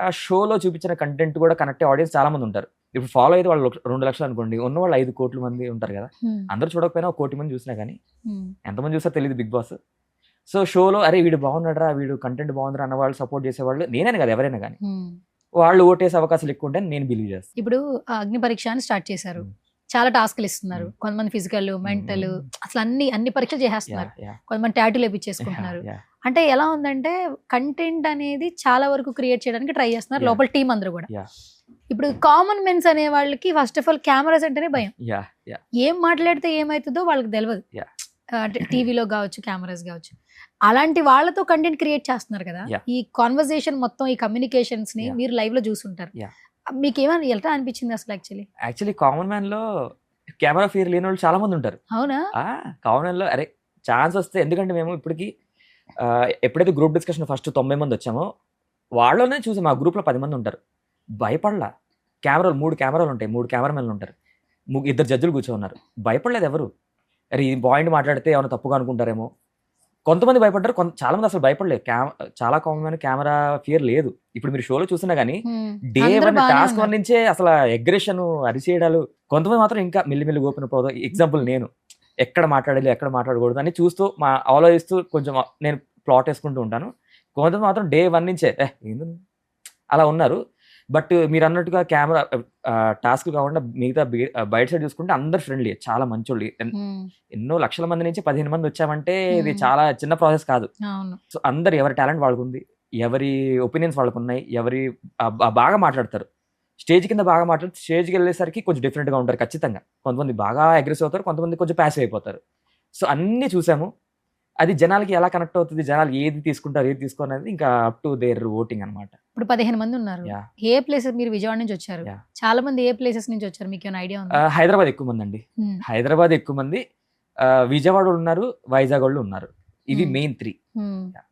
ఆ షోలో చూపించిన కంటెంట్ కూడా కనెక్ట్ ఆడియన్స్ చాలా మంది ఉంటారు. ఇప్పుడు ఫాలో అయితే వాళ్ళు 2 లక్షలు అనుకోండి, ఉన్న వాళ్ళు 5 కోట్ల మంది ఉంటారు కదా. అందరూ చూడకపోయినా 1 కోటి మంది చూసినా కానీ ఎంతమంది చూస్తారో తెలియదు బిగ్ బాస్. సో షోలో అరే వీడు బాగున్నాడరా, వీడు కంటెంట్ బాగుందిరా అన్న వాళ్ళు సపోర్ట్ చేసేవాళ్ళు నేనే కదా, ఎవరైనా కానీ వాళ్ళు ఓటేసే అవకాశాలు ఎక్కువ ఉంటాయని నేను బిలీవ్ చేస్తాను. ఇప్పుడు అగ్ని పరీక్ష అని స్టార్ట్ చేశారు, చాలా టాస్క్లు ఇస్తున్నారు. కొంతమంది ఫిజికల్, మెంటల్, అసలు అన్ని పరీక్షలు చేసేస్తున్నారు. కొంతమంది టాటూలు వేపించేసుకుంటున్నారు. అంటే ఎలా ఉందంటే కంటెంట్ అనేది చాలా వరకు క్రియేట్ చేయడానికి ట్రై చేస్తున్నారు లోపల టీం అందరూ కూడా. ఇప్పుడు కామన్ మెన్స్ అనే వాళ్ళకి ఫస్ట్ ఆఫ్ ఆల్ కెమెరాస్ అంటేనే భయం. ఏం మాట్లాడితే ఏమవుతుందో వాళ్ళకి తెలియదు. అంటే టీవీలో కావచ్చు, కెమెరాస్ కావచ్చు, అలాంటి వాళ్ళతో కంటెంట్ క్రియేట్ చేస్తున్నారు కదా. ఈ కాన్వర్సేషన్ మొత్తం, ఈ కమ్యూనికేషన్స్ ని మీరు లైవ్ లో చూసుంటారు. మీకు ఏమైనా ఎలా అనిపించింది అసలు? యాక్చువల్లీ కామన్ మ్యాన్ లో కెమెరా ఫియర్ లేని వాళ్ళు చాలా మంది ఉంటారు. అవునా? కామన్ మ్యాన్ లో అరే ఛాన్స్ వస్తే, ఎందుకంటే మేము ఇప్పటికి ఎప్పుడైతే గ్రూప్ డిస్కషన్ ఫస్ట్ 90 మంది వచ్చామో వాళ్ళనే చూసాం. మా గ్రూప్ లో 10 మంది ఉంటారు. భయపడలా. కెమెరాలు 3 కెమెరాలు ఉంటాయి, 3 కెమెరామెన్లు ఉంటారు, 2 జడ్జిలు కూర్చోన్నారు. భయపడలేదు ఎవరు. అరే ఈ పాయింట్ మాట్లాడితే ఏమైనా తప్పుగా అనుకుంటారేమో. కొంతమంది భయపడ్డారు, చాలా మంది అసలు భయపడలేదు. చాలా కామన్ కెమెరా ఫియర్ లేదు. ఇప్పుడు మీరు షోలో చూసినా కానీ డే 1 టాస్క్ 1 నుంచే అసలు అగ్రెషన్, అరిచేయడాలు. కొంతమంది మాత్రం ఇంకా మెల్లిమెల్లి ఓపెన్ పోదు. ఎగ్జాంపుల్ నేను ఎక్కడ మాట్లాడాలి, ఎక్కడ మాట్లాడకూడదు అని చూస్తూ ఆలోచిస్తూ కొంచెం నేను ప్లాట్ వేసుకుంటూ ఉంటాను. కొంతమంది మాత్రం డే 1 నుంచే అలా ఉన్నారు. బట్ మీరు అన్నట్టుగా కెమెరా టాస్క్ కాకుండా మిగతా బయట సైడ్ చూసుకుంటే అందరు ఫ్రెండ్లీ, చాలా మంచోళ్ళు. ఎన్నో లక్షల మంది నుంచి 15 మంది వచ్చామంటే ఇది చాలా చిన్న ప్రాసెస్ కాదు. సో అందరు ఎవరి టాలెంట్ వాళ్ళకు ఉంది, ఎవరి ఒపీనియన్స్ వాళ్ళకు ఉన్నాయి, ఎవరి బాగా మాట్లాడతారు. స్టేజ్ కింద బాగా మాట్లాడితే స్టేజ్కి వెళ్ళేసరికి కొంచెం డిఫరెంట్గా ఉంటారు ఖచ్చితంగా. కొంతమంది బాగా అగ్రెసివ్ అవుతారు, కొంతమంది కొంచెం ప్యాసివ్ అయిపోతారు. సో అన్నీ చూసాము. అది జనాలకి ఎలా కనెక్ట్ అవుతుంది, జనాలు ఏది తీసుకుంటారు, ఏది తీసుకోరు అనేది ఇంకా అప్ టు దేర్ ఓటింగ్ అనమాట. ఇప్పుడు 15 మంది ఉన్నారు. ఏ ప్లేసెస్, మీరు విజయవాడ నుంచి వచ్చారు, చాలా మంది ఏ ప్లేసెస్ నుంచి వచ్చారు, మీకు ఏమైనా ఐడియా ఉందా? హైదరాబాద్ ఎక్కువ మంది అండి. హైదరాబాద్ ఎక్కువ మంది, విజయవాడ ఉన్నారు, వైజాగ్ వాళ్ళు ఉన్నారు. ఇవి మెయిన్ 3.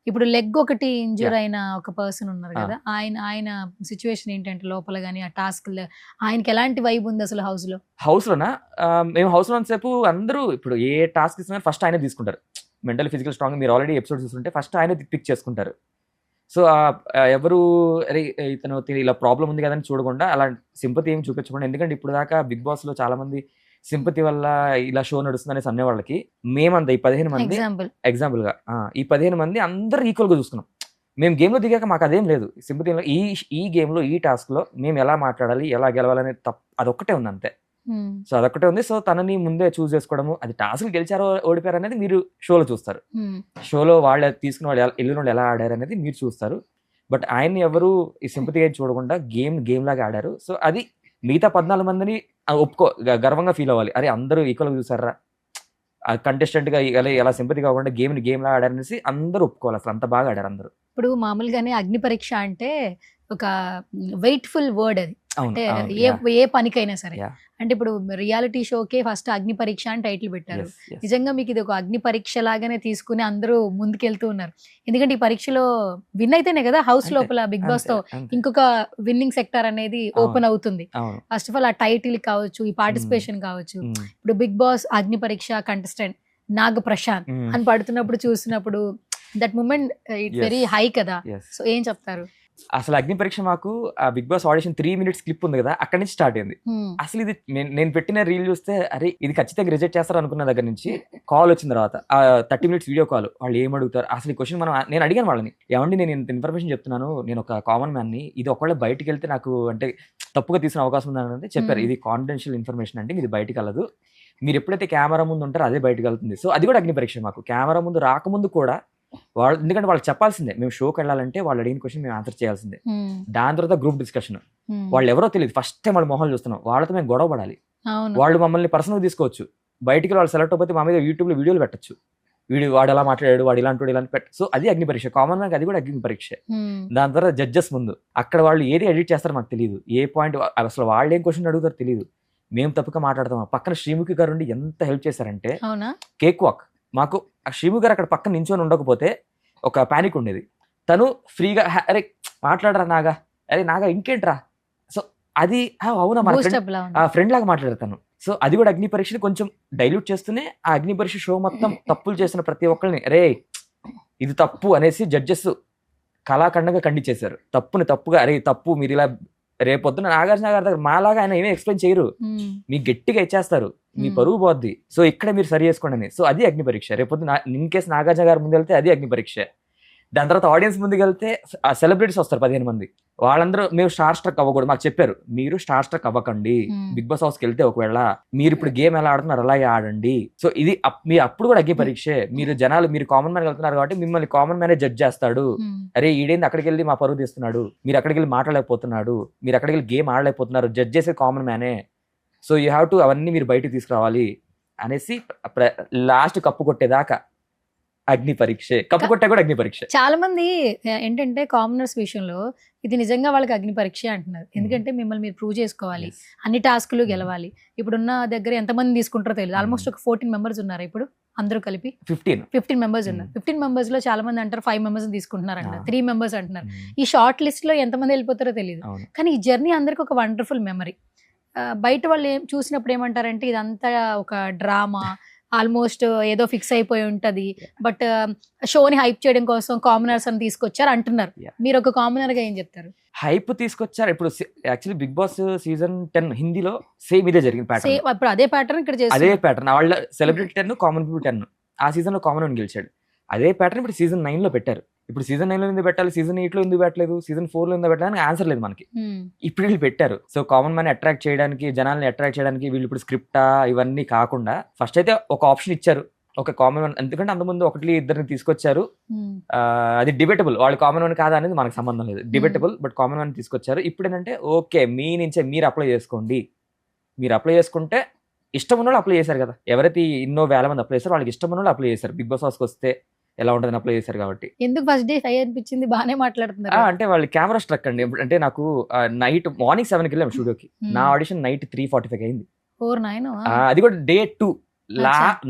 ఇప్పుడు లెగ్ ఒకటి ఇంజూర్ అయిన ఒక పర్సన్ ఉన్నారు కదా, ఆయన సిచ్యువేషన్ ఏంటంటే లోపల గానీ ఆ టాస్క్ ఆయనకి ఎలాంటి వైబ్ ఉంది అసలు హౌస్ లోనా? మేము హౌస్ లో సేపు అందరూ ఇప్పుడు ఏ టాస్క్ ఇస్తున్నారు ఫస్ట్ ఆయన తీసుకుంటారు. మెంటల్ ఫిజికల్ స్ట్రాంగ్ మీరు ఆల్రెడీ ఎపిసోడ్ చూస్తుంటే ఫస్ట్ ఆయన పిక్ చేసుకుంటారు. సో ఎవరు అరే ఇతను ఇలా ప్రాబ్లం ఉంది కదని చూడకుండా అలా సింపతి ఏమి చూపించకుండా, ఎందుకంటే ఇప్పుడు దాకా బిగ్ బాస్ లో చాలా మంది సింపతి వల్ల ఇలా షో నడుస్తుంది అనేసి అనే వాళ్ళకి మేమంతా ఈ 15 మంది ఎగ్జాంపుల్ గా ఈ 15 మంది అందరు ఈక్వల్ గా చూసుకున్నాం. మేము గేమ్ లో దిగాక మాకు అదేం లేదు. సింపతి ఈ గేమ్ లో ఈ టాస్క్ లో మేము ఎలా మాట్లాడాలి, ఎలా గెలవాలనే అదొక్కటే ఉంది అంతే. సో అదొక్కటే ఉంది. సో తనని ముందే చూస్ చేసుకోవడము, అది టాస్క్ గెలిచారో ఓడిపోయారు అనేది మీరు షోలో చూస్తారు. షోలో వాళ్ళు తీసుకున్న వాళ్ళు వెళ్ళిన వాళ్ళు ఎలా ఆడారు అనేది మీరు చూస్తారు. బట్ ఆయన్ని ఎవరు ఈ సింపతిగా చూడకుండా గేమ్ లాగా ఆడారు. సో అది మిగతా 14 మందిని గర్వంగా ఫీల్ అవ్వాలి. అరే అందరూ ఈక్వల్ గా చూసారా, కంటెస్టెంట్ గా ఎలా సింపతి కాకుండా గేమ్ లా ఆడారనేసి అందరూ ఒప్పుకోవాలి. అసలు అంత బాగా ఆడారు అందరూ. ఇప్పుడు మామూలుగానే అగ్ని పరీక్ష అంటే ఒక వెయిట్ఫుల్ వర్డ్ అది. అంటే ఏ పనికైనా సరే. అంటే ఇప్పుడు రియాలిటీ షోకే ఫస్ట్ అగ్ని పరీక్ష అని టైటిల్ పెట్టారు. నిజంగా మీకు ఇది ఒక అగ్ని పరీక్ష లాగానే తీసుకుని అందరూ ముందుకెళ్తూ ఉన్నారు. ఎందుకంటే ఈ పరీక్షలో విన్ అయితేనే కదా హౌస్ లోపల బిగ్ బాస్ తో ఇంకొక విన్నింగ్ సెక్టర్ అనేది ఓపెన్ అవుతుంది. ఫస్ట్ ఆఫ్ ఆల్ ఆ టైటిల్ కావచ్చు, ఈ పార్టిసిపేషన్ కావచ్చు. ఇప్పుడు బిగ్ బాస్ అగ్ని పరీక్ష కంటెస్టెంట్ నాగ ప్రశాంత్ అని పడుతున్నప్పుడు చూసినప్పుడు that moment it's very high కదా. సో ఏం చెప్తారు? అసలు అగ్ని పరీక్ష మాకు ఆ Bigg Boss audition 3 minutes clip ఉంది కదా, అక్కడి నుంచి స్టార్ట్ అయింది. అసలు ఇది నేను పెట్టిన రీల్ చూస్తే అరే ఇది ఖచ్చితంగా రిజెక్ట్ చేస్తారు అనుకున్న దగ్గర నుంచి కాల్ వచ్చిన తర్వాత 30 minutes వీడియో కాల్, వాళ్ళు ఏం అడుగుతారు అసలు ఈ క్వశ్చన్ నేను అడిగాను వాళ్ళని, ఏమండి నేను ఇంత ఇన్ఫర్మేషన్ చెప్తున్నాను, నేను ఒక కామన్ మ్యాన్ ని, ఇది ఒకవేళ బయటికి వెళ్తే నాకు అంటే తప్పుగా తీసుకునే అవకాశం ఉందని చెప్పారు. ఇది కాన్ఫిడెన్షియల్ ఇన్ఫర్మేషన్ అంటే ఇది బయటికి వెళ్ళదు, మీరు ఎప్పుడైతే కెమెరా ముందు ఉంటారో అదే బయటకు వెళ్తుంది. సో అది కూడా అగ్ని పరీక్ష మాకు. కెమెరా ముందు రాకముందు కూడా వాళ్ళు, ఎందుకంటే వాళ్ళు చెప్పాల్సిందే, మేము షోకి వెళ్ళాలంటే వాళ్ళు అడిగిన క్వశ్చన్ మేము ఆన్సర్ చేయాల్సిందే. దాని తర్వాత గ్రూప్ డిస్కషన్, వాళ్ళు ఎవరో తెలియదు, ఫస్ట్ టైం వాళ్ళ మొహాలు చూస్తున్నాం, వాళ్ళతో మేము గొడవ పడాలి. వాళ్ళు మమ్మల్ని పర్సనల్ తీసుకోవచ్చు, బయటికి వాళ్ళు సెలెక్ట్ అయిపోతే మా మీద యూట్యూబ్ లో వీడియోలు పెట్టచ్చు, వాడు ఎలా మాట్లాడాడు, వాడు ఇలాంటి ఇలాంటి పెట్ట. సో అది అగ్ని పరీక్ష, కామన్ గా అది కూడా అగ్ని పరీక్ష. దాని తర్వాత జడ్జెస్ ముందు అక్కడ వాళ్ళు ఏది ఎడిట్ చేస్తారో మాకు తెలియదు, ఏ పాయింట్ అసలు వాళ్ళు ఏం క్వశ్చన్ అడుగుతారో తెలియదు, మేము తప్పుగా మాట్లాడతాం. పక్కన శ్రీముఖి గారు ఉండి ఎంత హెల్ప్ చేశారంటే, కేక్ వాక్ మాకు శ్రీముఖి గారు అక్కడ పక్కన నించొని ఉండకపోతే ఒక పానిక్ ఉండేది. తను ఫ్రీగా అరే మాట్లాడరా నాగా, అరే నాగా ఇంకేంట్రా, సో అది అవునా మన ఫ్రెండ్ లాగా మాట్లాడతాను. సో అది కూడా అగ్ని పరీక్షని కొంచెం డైల్యూట్ చేస్తూనే ఆ అగ్ని పరీక్ష షో మొత్తం తప్పులు చేసిన ప్రతి ఒక్కరిని రే ఇది తప్పు అనేసి జడ్జెస్ కళాఖండంగా ఖండించేశారు. తప్పుని తప్పుగా, అరే తప్పు మీరు ఇలా రేపొద్దున నాగార్జున గారి దగ్గర మాలాగా ఆయన ఏమీ ఎక్స్ప్లెయిన్ చేయరు, మీకు గట్టిగా ఇచ్చేస్తారు, మీ పరువు పోద్ది, సో ఇక్కడ మీరు సరి చేసుకోండి అని. సో అది అగ్ని పరీక్ష. రేపొద్దు ఇన్ కేసు నాగార్జున గారి ముందు వెళ్తే అది అగ్ని పరీక్ష. దాని తర్వాత ఆడియన్స్ ముందుకు వెళ్తే ఆ సెలబ్రిటీస్ వస్తారు 15 మంది, వాళ్ళందరూ మేము స్టార్ స్ట్రక్ అవ్వకూడదు, మాకు చెప్పారు మీరు స్టార్ స్ట్రక్ అవ్వకండి, బిగ్ బాస్ హౌస్కి వెళ్తే ఒకవేళ మీరు ఇప్పుడు గేమ్ ఎలా ఆడుతున్నారు అలాగే ఆడండి. సో ఇది మీ అప్పుడు కూడా అగ్ని పరీక్షే. మీరు జనాలు, మీరు కామన్ మ్యాన్ వెళ్తున్నారు కాబట్టి మిమ్మల్ని కామన్ మ్యానే జడ్జ్ చేస్తాడు. అరే ఈడేంది అక్కడికి వెళ్ళి మా పరువు తీస్తున్నాడు, మీరు అక్కడికి వెళ్ళి మాట్లాడలేకపోతున్నాడు, మీరు అక్కడికి వెళ్ళి గేమ్ ఆడలేకపోతున్నారు, జడ్జ్ చేసే కామన్ మ్యానే. సో యూ హ్యావ్ టు అవన్నీ మీరు బయటకు తీసుకురావాలి అనేసి లాస్ట్ కప్పు కొట్టేదాకా అగ్ని పరీక్ష. కప్పు కొట్టే కూడా అగ్ని పరీక్ష. చాలా మంది ఏంటంటే కామనర్స్ విషయంలో ఇది నిజంగా వాళ్ళకి అగ్ని పరీక్ష అంటున్నారు. ఎందుకంటే మిమ్మల్ని మీరు ప్రూవ్ చేసుకోవాలి, అన్ని టాస్కులు గెలవాలి. ఇప్పుడున్న దగ్గర ఎంతమంది తీసుకుంటారో తెలియదు. ఆల్మోస్ట్ ఒక 14 మెంబర్స్ ఉన్నారు ఇప్పుడు, అందరూ కలిపి 15 మెంబర్స్ ఉన్నారు. 15 మెంబర్స్ లో చాలా మంది అంటారు 5 మెంబర్స్ తీసుకుంటున్నారు అంటారు, 3 మెంబర్స్ అంటున్నారు. ఈ షార్ట్ లిస్ట్ లో ఎంతమంది వెళ్ళిపోతారో తెలియదు. కానీ ఈ జర్నీ అందరికి ఒక వండర్ఫుల్ మెమరీ. బయట వాళ్ళు చూసినప్పుడు ఏమంటారంటే ఇదంతా ఒక డ్రామా, ఆల్మోస్ట్ ఏదో ఫిక్స్ అయిపోయి ఉంటది, బట్ షోని హైప్ చేయడం కోసం కామనర్స్ అని తీసుకొచ్చారు అంటున్నారు. మీరు ఒక కామనర్ గా ఏం చెప్తారు? హైప్ తీసుకొచ్చారు. ఇప్పుడు యాక్చువల్లీ బిగ్ బాస్ సీజన్ 10 హిందీలో సేమ్ ఇదే జరిగింది ప్యాటర్న్. ఇప్పుడు అదే ప్యాటర్న్ ఇక్కడ అదే ప్యాటర్న్. వాళ్ళ సెలబ్రిటీ 10, కామన్ పీపుల్ 10. ఆ సీజన్ లో కామన్ అని గెలిచాడు. అదే ప్యాటర్న్ ఇప్పుడు సీజన్ 9 లో పెట్టారు. ఇప్పుడు సీజన్ 9 లో ఎందుకు పెట్టాలి, సీజన్ 8 లో ఎందుకు పెట్టలేదు, సీజన్ 4 లో ఎందుకు పెట్టాలని ఆన్సర్ లేదు మనకి. ఇప్పుడు వీళ్ళు పెట్టారు. సో కామన్ మ్యాన్ అట్రాక్ట్ చేయడానికి, జనాల్ని అట్రాక్ట్ చేయడానికి వీళ్ళు ఇప్పుడు స్క్రిప్టా ఇవన్నీ కాకుండా ఫస్ట్ అయితే ఒక ఆప్షన్ ఇచ్చారు, ఒక కామన్ మ్యాన్. ఎందుకంటే అంతకుముందు 1-2 తీసుకొచ్చారు, అది డిబేటబుల్, వాళ్ళు కామన్ మ్యాన్ కాదా అనేది మనకు సంబంధం లేదు, డిబేటబుల్, బట్ కామన్ మ్యాన్ తీసుకొచ్చారు. ఇప్పుడు ఏంటంటే ఓకే మీ నుంచే మీరు అప్లై చేసుకోండి, మీరు అప్లై చేసుకుంటే ఇష్టం ఉన్న వాళ్ళు అప్లై చేశారు కదా, ఎవరైతే ఎన్నో వేల మంది అప్లై చేశారు వాళ్ళకి ఇష్టం ఉన్న వాళ్ళు అప్లై చేశారు. బిగ్ బాస్ హౌస్కి వస్తే ఎలా ఉంటుందని అప్లై చేశారు కాబట్టి. ఎందుకు ఫస్ట్ డే హై అనిపించింది? బాగానే మాట్లాడుతున్నారు. అంటే వాళ్ళు కెమెరా స్ట్రక్ అండి. అంటే నాకు నైట్ మార్నింగ్ 7కి వెళ్ళాం స్టూడియోకి, నా ఆడిషన్ నైట్ 3:45 అయింది. అది కూడా డే 2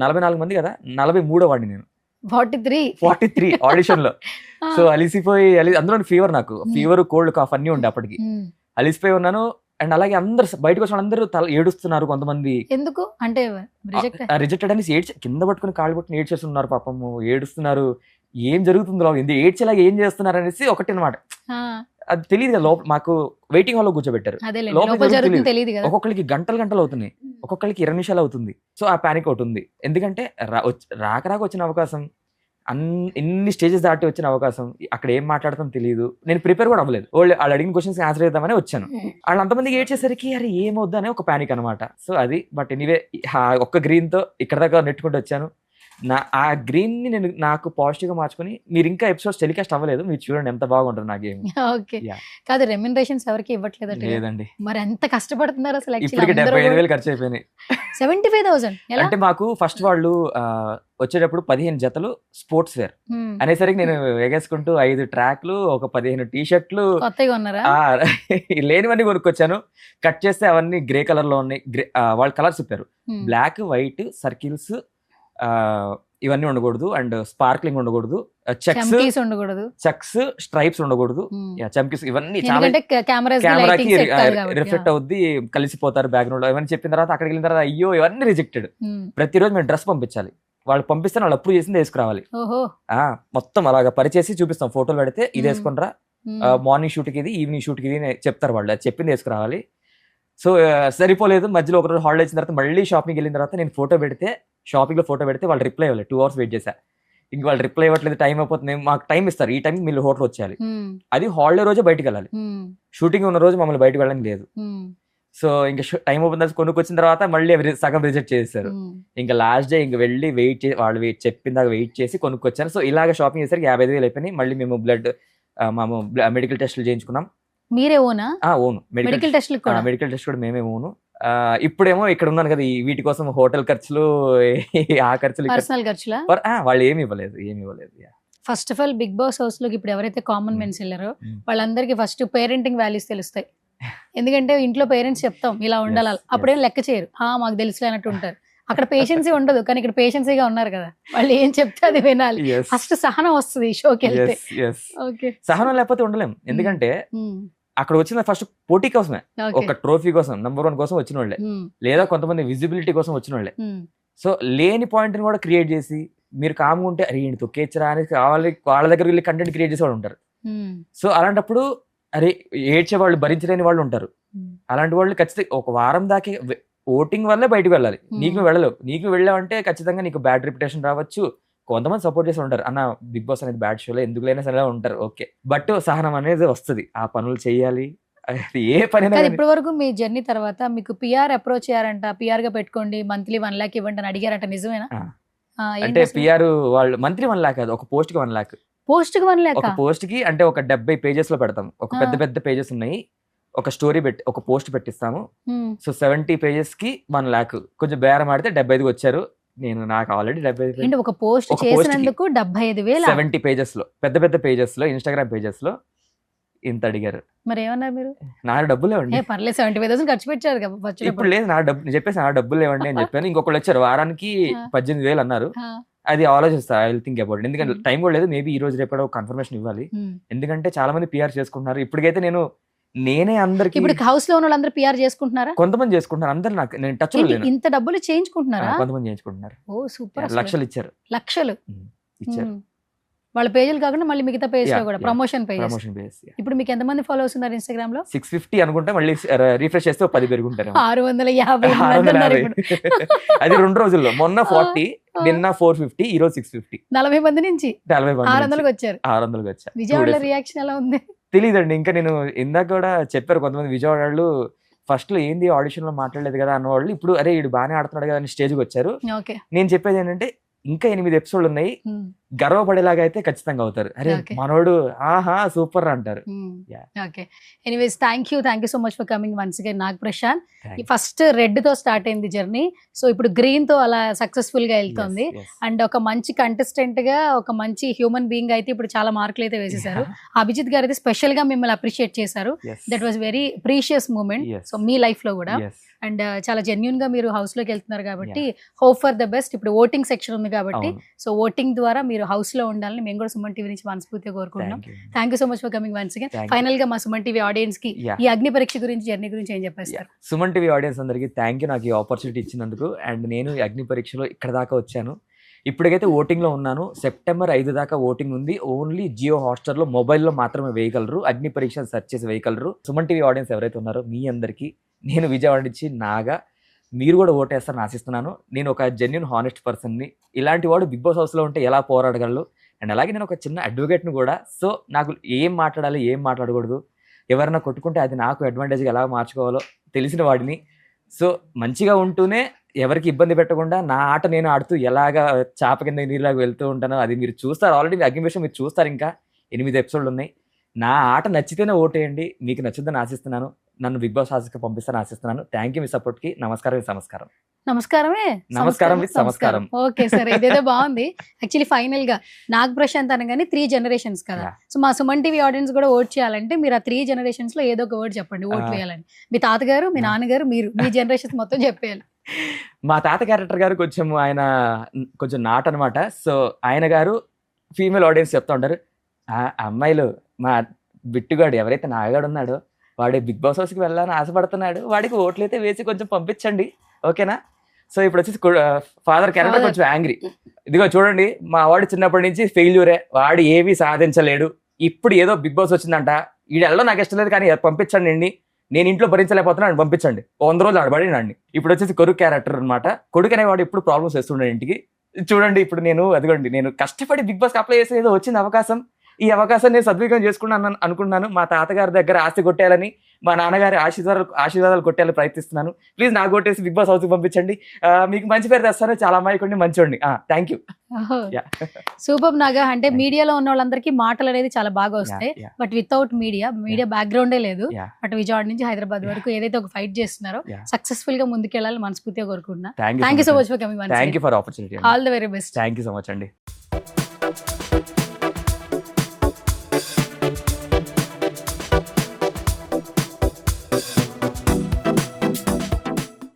44 మంది కదా, 43వ వాడిని నేను, 43 ఆడిషన్ లో. సో అలిసిపోయి అందులో ఫీవర్, నాకు ఫీవర్, కోల్డ్, కాఫ్ అన్ని ఉండే అప్పటికి. అలిసిపోయి ఉన్నాను. అండ్ అలాగే అందరు బయటకు వచ్చిన అందరూ ఏడుస్తున్నారు. కొంతమంది ఎందుకు అంటే రిజెక్టెడ్ అని కింద పట్టుకుని కాళ్ళు పట్టుకుని ఏడ్చేస్తున్నారు, పాపము ఏడుస్తున్నారు. ఏం జరుగుతుందో, ఏడ్చేలాగా ఏం చేస్తున్నారు అనేసి ఒకటి అనమాట. అది తెలియదు కదా, లోపల మాకు వెయిటింగ్ హాల్ లో కూర్చోబెట్టారు. ఒక్కొక్కరికి గంటలు అవుతున్నాయి, ఒక్కొక్కరికి 20 నిమిషాలు అవుతుంది. సో ఆ పానిక్ ఒకటి ఉంది. ఎందుకంటే రాక వచ్చిన అవకాశం, ఎన్ని స్టేజెస్ దాటి వచ్చిన అవకాశం, అక్కడ ఏం మాట్లాడతాం తెలియదు. నేను ప్రిపేర్ కూడా అవ్వలేదు. వాళ్ళు అడిగిన క్వశ్చన్స్ ఆన్సర్ చేద్దామని వచ్చాను. వాళ్ళు అంతమందికి ఏడ్చేసరికి అరే ఏమవుద్దు అనే ఒక పానిక్ అనమాట. సో అది, బట్ ఎనీవే ఒక్క గ్రీన్ తో ఇక్కడ దాకా నెట్టుకుంటూ వచ్చాను. ఆ గ్రీన్ ని నేను నాకు పాజిటివ్ గా మార్చుకుని, మీరు ఇంకా ఎపిసోడ్స్ టెలికాస్ట్ అవ్వలేదు, మీరు చూడండి ఎంత బాగుంటుంది నా గేమ్. ఓకే కాదు, రెమ్యునరేషన్స్ ఎవరికి ఇవ్వట్లేదు? లేదండి. మరి ఎంత కష్టపడుతున్నారు అసలు? ఇప్పటికి 75,000 ఖర్చు అయిపోయినాయి. 75,000 అంటే మాకు ఫస్ట్ వాళ్ళు వచ్చేటప్పుడు 15 జతలు స్పోర్ట్స్ వేర్ అనేసరికి నేను ఎగేసుకుంటూ 5 ట్రాక్లు, ఒక 15 టీ-షర్ట్లు లేనివన్నీ కొనుక్కొచ్చాను. కట్ చేస్తే అవన్నీ గ్రే కలర్ లో ఉన్నాయి. వాళ్ళు కలర్స్ చెప్పారు, బ్లాక్, వైట్, సర్కిల్స్ ఇవన్నీ ఉండకూడదు, అండ్ స్పార్క్లింగ్ ఉండకూడదు, చెక్స్, స్ట్రైప్స్ ఉండకూడదు, చమ్కీస్ ఇవన్నీ చాలా కెమెరాకి రిఫ్లెక్ట్ అవుద్ది, కలిసిపోతారు బ్యాక్గ్రౌండ్ లో. ఇవన్నీ చెప్పిన తర్వాత అక్కడికి వెళ్ళిన తర్వాత అయ్యో ఇవన్నీ రిజెక్టెడ్. ప్రతిరోజు మేము డ్రెస్ పంపించాలి, వాళ్ళు పంపిస్తే వాళ్ళు అప్రూవ్ చేసింది వేసుకురావాలి. మొత్తం అలాగా పరిచేసి చూపిస్తాం, ఫోటోలు పెడితే ఇది వేసుకునిరా, మార్నింగ్ షూట్కి ఇది, ఈవినింగ్ షూట్కి ఇది చెప్తారు వాళ్ళు, అది చెప్పింది వేసుకురావాలి. సో సరిపోలేదు, మధ్యలో ఒకరోజు హాలిడే వచ్చిన తర్వాత మళ్ళీ షాపింగ్ వెళ్ళిన తర్వాత నేను షాపింగ్ లో ఫోటో పెడితే వాళ్ళు రిప్లై ఇవ్వలేదు. 2 hours వెయిట్ చేశా. ఇంక వాళ్ళు రిప్లై ఇవ్వట్లేదు, టైం అయిపోతుంది, మాకు టైం ఇస్తారు, ఈ టైంకి మీరు హోటల్ వచ్చేయాలి. అది హాలిడే రోజే బయటకు వెళ్ళాలి, షూటింగ్ ఉన్న రోజు మమ్మల్ని బయటకు వెళ్ళడానికి లేదు. సో ఇంకా టైం అయిపోతుంది, కొనుక్కొచ్చిన తర్వాత మళ్ళీ సగం రిజెక్ట్ చేశారు. ఇంకా లాస్ట్ డే ఇంక వెళ్ళి వెయిట్ చేసి, వాళ్ళు చెప్పిందాక వెయిట్ చేసి కొనుక్కొచ్చాను. సో ఇలాగ షాపింగ్ చేసరికి 55,000 అయిపోయినాయి. మళ్ళీ మేము మెడికల్ టెస్టులు చేయించుకున్నాం. మీరే ఓనా? ఓను. మెడికల్ టెస్ట్ కూడా మేమే ఓను. ఇప్పుడేమో ఇక్కడ ఉన్నాను కదా, వీటి కోసం హోటల్ ఖర్చులు, ఆ ఖర్చులు, వాళ్ళు ఏమి ఇవ్వలేదు. First of all big Boss house లోకి ఇప్పుడు ఎవరైతే కామన్ మెన్స్ వెళ్ళారో వాళ్ళందరికీ ఫస్ట్ పేరెంటింగ్ వాల్యూస్ తెలుస్తాయి. ఎందుకంటే ఇంట్లో పేరెంట్స్ చెప్తాం ఇలా ఉండాలి, అప్పుడేం లెక్క చేయరు, మాకు తెలుసు అన్నట్టు ఉంటారు. అక్కడ పేషెన్సీ ఉండదు, కానీ ఇక్కడ పేషెన్సీగా ఉన్నారు కదా, వాళ్ళు ఏం చెప్తే అది వినాలి. ఫస్ట్ సహనం వస్తుంది ఈ షోకి వెళ్తే. సహనం లేకపోతే ఉండలేం. ఎందుకంటే అక్కడ వచ్చిన ఫస్ట్ పోటీ కోసమే, ఒక ట్రోఫీ కోసం, నెంబర్ 1 కోసం వచ్చిన వాళ్ళే, లేదా కొంతమంది విజిబిలిటీ కోసం వచ్చిన వాళ్ళే. సో లేని పాయింట్ ని కూడా క్రియేట్ చేసి మీరు కామ్గా ఉంటే అరే ఈయన తొక్కేచ్చరా అని కావాలి, వాళ్ళ దగ్గర వెళ్ళి కంటెంట్ క్రియేట్ చేసే వాళ్ళు ఉంటారు. సో అలాంటప్పుడు అరే ఏడ్చే వాళ్ళు భరించలేని వాళ్ళు ఉంటారు. అలాంటి వాళ్ళు ఖచ్చితంగా ఒక వారం దాకా ఓటింగ్ వల్లే బయటకు వెళ్ళాలి. నీకు వెళ్ళలేవు. నీకు వెళ్ళావంటే ఖచ్చితంగా నీకు బ్యాడ్ రెప్యుటేషన్ రావచ్చు. కొంతమంది సపోర్ట్ చేసి ఉంటారు, అన్న బిగ్ బాస్ అనేది బ్యాడ్ షోలో ఎందుకు లేనా సరే ఉంటారు, ఓకే. బట్ సహనం అనేది వస్తుంది, ఆ పనులు చేయాలి. అది ఏ పని ఇప్పటి వరకు మీ జర్నీ తర్వాత మీకు పిఆర్ అప్రోచ్ అయ్యారంట, పిఆర్ గా పెట్టుకోండి మంత్లీ 1 lakh ఇవ్వండి అని అడిగారంట, నిజమేనా? అంటే పిఆర్ వాళ్ళు మంత్లీ 1 lakh కాదు, ఒక పోస్ట్ కి 1 lakh. పోస్ట్ కి 1 lakh? ఒక పోస్ట్ కి అంటే ఒక 70 pages లో పెడతాం. ఒక పెద్ద పెద్ద పేజెస్ ఉన్నాయి, ఒక స్టోరీ పెట్టి ఒక పోస్ట్ పెట్టిస్తాము. సో 70 pages కి 1 lakh. కొంచెం బేరం ఆడితే 75కి వచ్చారు. నాకు ఆల్రెడీ 75 ఒక పోస్ట్ చేసినందుకు 75,000 70 pages లో, పెద్ద పెద్ద పేజెస్ లో, ఇన్స్టాగ్రామ్ పేజెస్ లో ఇంత అడిగారు. మరి ఏమన్నారు మీరు? నా డబ్బులు లేవండి. పర్లేదు 75,000 ఖర్చు పెట్టారు కదా. ఇప్పుడు లేదు, నా డబ్బు చెప్పేసి నా డబ్బులు లేవండి అని చెప్పాను. ఇంకొకళ్ళు వచ్చారు వారానికి 18,000 అన్నారు. అది ఆలోచిస్తా, ఐ విల్ థింక్ అబౌట్. ఎందుకంటే టైం కూడా లేదు, మేబీ ఈ రోజు రేపు కన్ఫర్మేషన్ ఇవ్వాలి. ఎందుకంటే చాలా మంది పిఆర్ చేసుకుంటున్నారు. ఇప్పటికైతే నేనే అందరికి ఇప్పుడు హౌస్ లో ఉన్న వాళ్ళందరూ పిఆర్ చేసుకుంటున్నారా? కొంతమంది చేసుకుంటున్నారు, అందరు నాకు నేను టచ్ లో లేను. ఇంత డబ్బులు చేయించుకుంటున్నారా? కొంతమంది చేయించుకుంటున్నారు. ఓ సూపర్. లక్షలు ఇచ్చారు. ఇచ్చారు. వాళ్ళ పేజీలు కాకుండా మళ్ళీ మిగతా పేజ్ లో కూడా ప్రమోషన్ పేజ్. ఇప్పుడు మీకు ఎంతమంది ఫాలోవర్స్ ఉన్నారు ఇన్స్టాగ్రామ్ లో? 650 అనుకుంటా. మళ్ళీ రిఫ్రెష్ చేస్తే 10 పెరుగుంటారు. 650. అది 2 రోజుల్లో. మొన్న 40, నిన్న 450, ఈ రోజు 650. 40 మంది నుంచి 600కి వచ్చారు. 600కి వచ్చారు. విజయవాడలో రియాక్షన్ ఎలా ఉంది తెలియదండి. ఇంకా నేను ఇందాక కూడా చెప్పారు కొంతమంది విజయవాడ వాళ్ళు, ఫస్ట్ లో ఏంది ఆడిషన్ లో మాట్లాడలేదు కదా అన్న వాళ్ళు ఇప్పుడు అరే వీడు బాగానే ఆడుతున్నాడు కదా అని స్టేజ్కి వచ్చారు. నేను చెప్పేది ఏంటంటే ఇంకా 8 ఎపిసోడ్లు ఉన్నాయి, గర్వపడేలాగా అయితే ఖచ్చితంగా అవుతారు. అరే మనోడు ఆహా సూపర్ అంటారు. Okay, anyways thank you so much for coming once again Nag Prashanth. First red తో స్టార్ట్ అయింది జర్నీ, సో ఇప్పుడు గ్రీన్ తో అలా సక్సెస్ఫుల్ గా వెళ్తుంది. అండ్ ఒక మంచి కంటెస్టెంట్ గా, ఒక మంచి హ్యూమన్ బీయింగ్ అయితే ఇప్పుడు చాలా మార్కులు అయితే వేసేసారు. అభిజిత్ గారు అయితే స్పెషల్ గా మిమ్మల్ని అప్రిషియేట్ చేశారు. That was very precious moment so మీ లైఫ్ లో కూడా. అండ్ చాలా జెన్యున్ గా మీరు హౌస్ లోకి వెళ్తున్నారు కాబట్టి హోప్ ఫర్ ద బెస్ట్. ఇప్పుడు ఓటింగ్ సెక్షన్ ఉంది కాబట్టి సో ఓటింగ్ ద్వారా మీరు హౌస్ లో ఉండాలని మేము కూడా సుమన్ టీవీ నుంచి మనస్ఫూర్తిగా కోరుకుంటున్నాం. Thank you so much for coming once again. Final గా మా సుమన్ టీవీ ఆడియన్స్ కి ఈ అగ్ని పరీక్ష గురించి, జర్నీ గురించి ఏం చెప్పేస్తారు? సుమన్ టీవీ ఆడియన్స్ అందరికీ థ్యాంక్ యూ నాకు ఈ ఆపర్చునిటీ ఇచ్చినందుకు. అండ్ నేను ఈ అగ్ని పరీక్షలో ఇక్కడ దాకా వచ్చాను. ఇప్పటికైతే ఓటింగ్ లో ఉన్నాను. సెప్టెంబర్ 5 దాకా ఓటింగ్ ఉంది. ఓన్లీ జియో హాట్స్టార్ లో మొబైల్లో మాత్రమే వేయగలరు. అగ్ని పరీక్ష సెర్చ్ చేసి వేయగలరు. సుమన్ టీవీ ఆడియన్స్ ఎవరైతే ఉన్నారో మీ అందరికీ నేను విజయవాడ నుంచి నాగా, మీరు కూడా ఓటేస్తారని ఆశిస్తున్నాను. నేను ఒక జెన్యున్ హానెస్ట్ పర్సన్ని. ఇలాంటి వాడు బిగ్ బాస్ హౌస్లో ఉంటే ఎలా పోరాడగలరు. అండ్ అలాగే నేను ఒక చిన్న అడ్వకేట్ను కూడా. సో నాకు ఏం మాట్లాడాలి, ఏం మాట్లాడకూడదు, ఎవరైనా కొట్టుకుంటే అది నాకు అడ్వాంటేజ్గా ఎలా మార్చుకోవాలో తెలిసిన వాడిని. సో మంచిగా ఉంటూనే ఎవరికి ఇబ్బంది పెట్టకుండా నా ఆట నేను ఆడుతూ ఎలాగా చాప కింద నీరులాగా వెళ్తూ ఉంటానో అది మీరు చూస్తారు. ఆల్రెడీ అగ్ని విషయం మీరు చూస్తారు. ఇంకా 8 ఎపిసోడ్లు ఉన్నాయి. నా ఆట నచ్చితేనే ఓటేయండి. మీకు నచ్చుద్దని ఆశిస్తున్నాను. నన్ను బిగ్ బాస్ హౌస్కి పంపిస్తాను ఆశిస్తున్నాను. థ్యాంక్ యూ మీ సపోర్ట్ కి. నమస్కారం. నమస్కారం. ఓకే సార్, ఇదేదో బాగుంది. యాక్చువల్లీ ఫైనల్ గా నాగ్ ప్రశాంత్ అనగానే 3 generations కదా. సో మా సుమన్ టీవీ ఆడియన్స్ కూడా ఓట్ చేయాలంటే మీరు ఆ 3 generations లో ఏదో ఒక వర్డ్ చెప్పండి ఓట్ వేయాలని. మీ తాతగారు, మీ నాన్నగారు, మీరు, మీ జనరేషన్స్ మొత్తం చెప్పేయాలి. మా తాత క్యారెక్టర్ గారు ఆయన కొంచెం నాట్ అనమాట. సో ఆయన గారు ఫీమేల్ ఆడియన్స్ చెప్తా ఉంటారు, ఆ అమ్మాయిలు మా బిట్టుగాడు ఎవరైతే నాగాడు ఉన్నాడో వాడే బిగ్ బాస్ హౌస్కి వెళ్ళాలని ఆశపడుతున్నాడు, వాడికి ఓట్లు అయితే వేసి కొంచెం పంపించండి, ఓకేనా. సో ఇప్పుడు వచ్చేసి ఫాదర్ క్యారెక్టర్ కొంచెం యాంగ్రీ. ఇదిగో చూడండి, మా వాడు చిన్నప్పటి నుంచి ఫెయిల్యూరే, వాడు ఏమీ సాధించలేడు, ఇప్పుడు ఏదో బిగ్ బాస్ వచ్చిందంట, ఈడు వెళ్ళడం నాకు ఇష్టం లేదు కానీ పంపించండి అండి, నేను ఇంట్లో భరించలేకపోతున్నాను పంపించండి, 100 రోజులు ఆడబడినండి. ఇప్పుడు వచ్చేసి కొడుకు క్యారెక్టర్ అనమాట. కొడుకు అనేవాడు ఇప్పుడు ప్రాబ్లమ్స్ వేస్తుండే ఇంటికి. చూడండి ఇప్పుడు నేను కష్టపడి బిగ్ బాస్కి అప్లై చేసే ఏదో వచ్చింది అవకాశం, ఈ అవకాశాన్ని నేను సద్వినియోగం చేసుకున్నాను అనుకున్నాను. మా తాతగారి దగ్గర ఆస్తి కొట్టేయాలని, మా నాన్నగారి ఆశీర్వాదాలు కొట్టేయాలని ప్రయత్నిస్తున్నాను. ప్లీజ్ నాకు కొట్టేసి బిగ్ బాస్ హౌస్కి పంపించండి, మీకు మంచి పేరు తెస్తాను, చాలా అమాయకండి, మంచోండి. Thank you. సూపర్ నాగా. అంటే మీడియాలో ఉన్న వాళ్ళందరికీ మాటలు అనేది చాలా బాగా వస్తాయి, బట్ వితౌట్ మీడియా బ్యాక్గ్రౌండే లేదు. బట్ విజయవాడ నుంచి హైదరాబాద్ వరకు ఏదైతే ఒక ఫైట్ చేస్తున్నారో సక్సెస్ఫుల్ గా ముందుకెళ్ళాలని మనస్ఫూర్తిగా కోరుకుంటున్నా. Thank you so much for coming. Thank you for opportunity. All the very best. Thank you so much అండి.